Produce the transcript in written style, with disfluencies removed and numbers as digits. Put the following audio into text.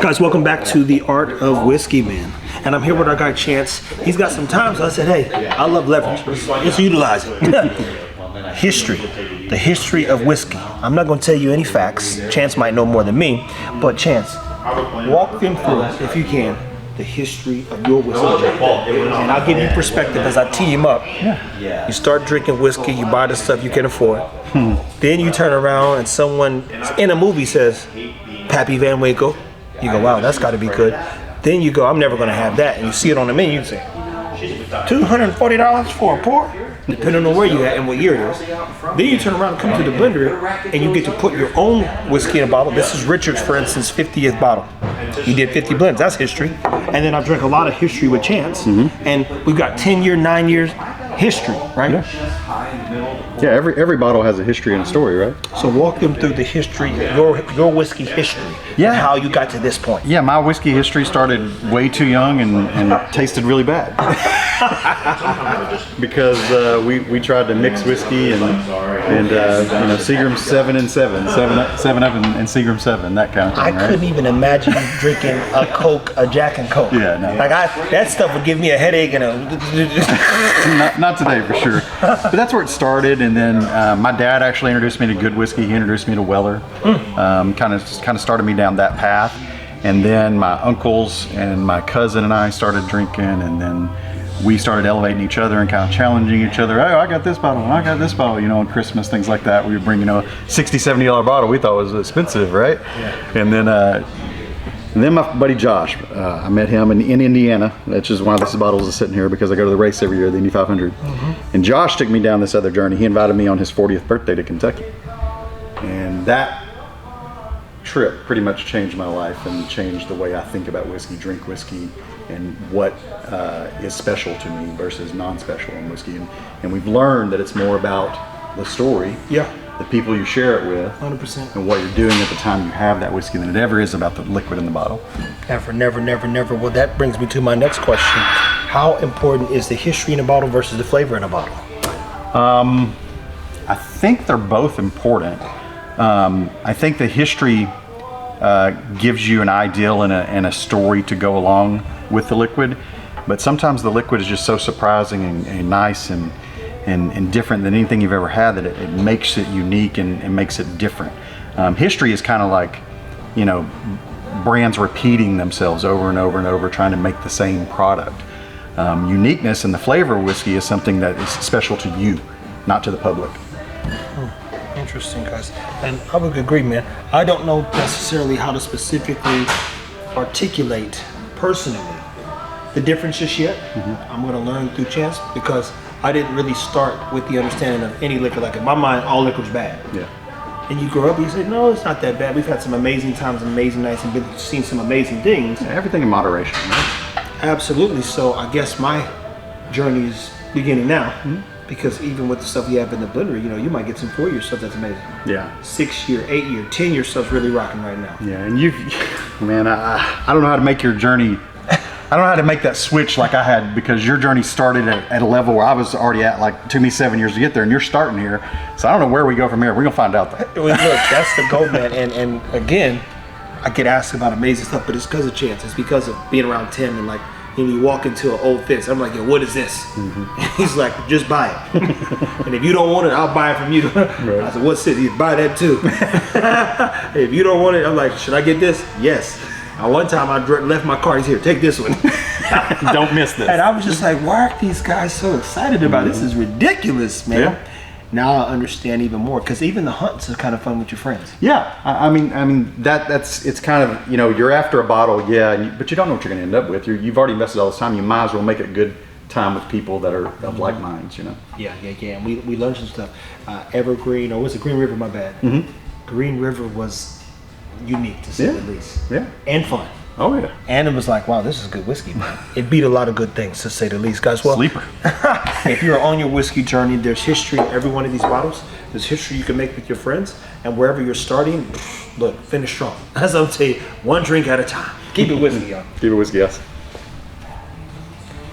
Guys, welcome back to the Art of Whiskey, man. And I'm here with our guy Chance. He's got some time, so I said, hey, I love leverage. Let's utilize it. History, the history of whiskey. I'm not going to tell you any facts. Chance might know more than me, but Chance, walk them through, if you can, the history of your whiskey. And I'll give you perspective as I tee him up. You start drinking whiskey, you buy the stuff you can afford. Then you turn around and someone in a movie says, Pappy Van Winkle. You go, wow, that's got to be good. Then you go, I'm never going to have that. And you see it on the menu, you say, $240 for a pour? Depending on where you at and what year it is. Then you turn around and come to the blender and you get to put your own whiskey in a bottle. This is Richard's, for instance, 50th bottle. He did 50 blends, that's history. And then I drank a lot of history with Chance. And we've got 10 year, 9 years history, right? Yeah, every bottle has a history and a story, right? So walk them through the history, your whiskey history. Yeah. How you got to this point. Yeah, my whiskey history started way too young and tasted really bad. Because we tried to mix whiskey and Seagram's 7 and 7, 7 up and Seagram 7, that kind of thing. I couldn't even imagine you drinking a Coke, a Jack and Coke. Yeah, no. Like that stuff would give me a headache and a. not today for sure. But that's where it started, and then my dad actually introduced me to good whiskey. He introduced me to Weller. Kind of started me down that path, and then my uncles and my cousin and I started drinking, and then we started elevating each other and kind of challenging each other. Oh, I got this bottle, I got this bottle, on Christmas, things like that. We would bring, a $60, $70 bottle we thought was expensive, right? Yeah. And then my buddy Josh, I met him in Indiana. That's just why this bottle is sitting here, because I go to the race every year, the Indy 500. And Josh took me down this other journey. He invited me on his 40th birthday to Kentucky. And that trip pretty much changed my life and changed the way I think about whiskey, drink whiskey, and what is special to me versus non-special in whiskey. And we've learned that it's more about the story, the people you share it with, 100%, and what you're doing at the time you have that whiskey than it ever is about the liquid in the bottle. Never. Well, that brings me to my next question. How important is the history in a bottle versus the flavor in a bottle? I think they're both important. I think the history gives you an ideal and a story to go along with the liquid, but sometimes the liquid is just so surprising and nice and different than anything you've ever had that it makes it unique and makes it different. History is kind of like, brands repeating themselves over and over and over, trying to make the same product. Uniqueness in the flavor of whiskey is something that is special to you, not to the public. Interesting, guys. And I would agree, man. I don't know necessarily how to specifically articulate personally the difference just yet. I'm going to learn through Chance, because I didn't really start with the understanding of any liquor. Like in my mind, all liquor's bad. And you grow up and you say, no, it's not that bad. We've had some amazing times, amazing nights, and seen some amazing things. Everything in moderation, right? Absolutely. So I guess my journey is beginning now. Because even with the stuff you have in the blender, you might get some 4-year stuff that's amazing. 6-year, 8-year, 10-year stuff's really rocking right now. Yeah, and man, I don't know how to make your journey. I don't know how to make that switch like I had, because your journey started at a level where I was already at. Like, it took me 7 years to get there, and you're starting here. So I don't know where we go from here. We're gonna find out though. Look, that's the goal, man. And again, I get asked about amazing stuff, but it's because of Chance. It's because of being around Tim and like. And you walk into an old fence. I'm like, yo, what is this? And he's like, just buy it. And if you don't want it, I'll buy it from you. Right. I said, what's it? You buy that too. If you don't want it, I'm like, should I get this? Yes. One time I left my car. He's here. Take this one. Don't miss this. And I was just like, why are these guys so excited about it? This is ridiculous, man. Yeah. Now I understand even more, because even the hunts is kind of fun with your friends. Yeah, I mean that's it's kind of, you're after a bottle, but you don't know what you're going to end up with. You've already invested all this time. You might as well make it a good time with people that are of like minds, Yeah. And we learned some stuff. Evergreen, or was it Green River? My bad. Green River was unique to say the least. Yeah. And fun. Oh yeah. And it was like, wow, this is good whiskey, man. It beat a lot of good things, to say the least, guys. Well, sleeper. If you're on your whiskey journey, there's history in every one of these bottles. There's history you can make with your friends, and wherever you're starting, look, finish strong. As I'll tell you, one drink at a time. Keep it whiskey, y'all. Keep it whiskey, yes.